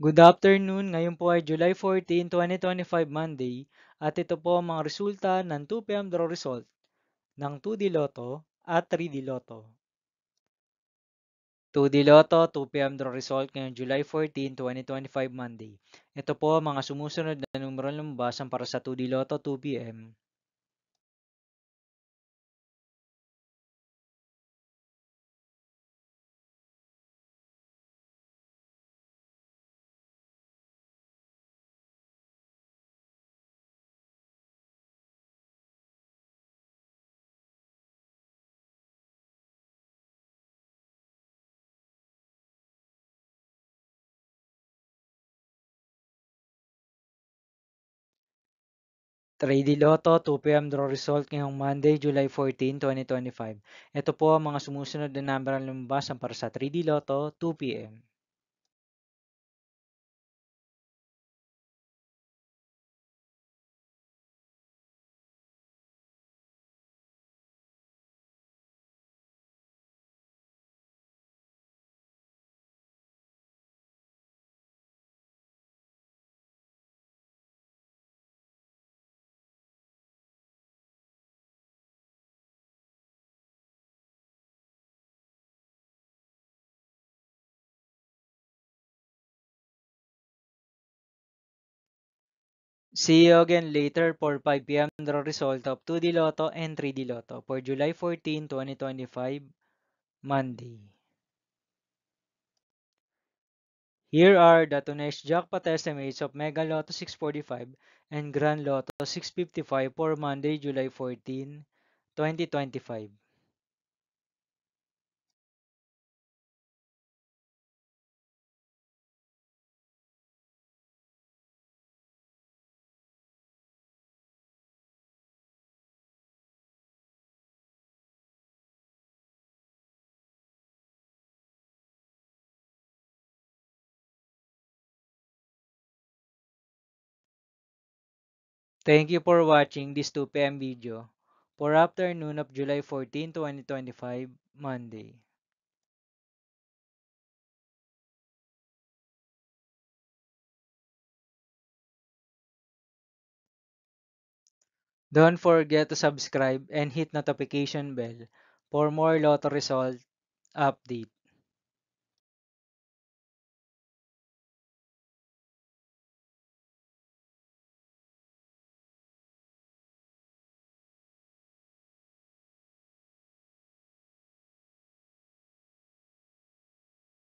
Good afternoon, ngayon po ay July 14, 2025 Monday at ito po ang mga resulta ng 2 p.m. draw result ng 2D Lotto at 3D Lotto. 2D Lotto, 2 p.m. draw result ngayong July 14, 2025 Monday. Ito po ang mga sumusunod na numero ng lumbasan para sa 2D Lotto 2 p.m. 3D Lotto, 2 p.m. draw result ngayong Monday, July 14, 2025. Ito po ang mga sumusunod na number ng lumbasan para sa 3D Lotto 2 p.m. 'See you again later for 5 p.m. draw result of 2D Lotto and 3D Lotto for July 14, 2025, Monday. Here are the tonight's jackpot estimates of Mega Lotto 645 and Grand Lotto 655 for Monday, July 14, 2025. Thank you for watching this 2 p.m. video for afternoon of July 14, 2025, Monday. Don't forget to subscribe and hit notification bell for more Lotto result update.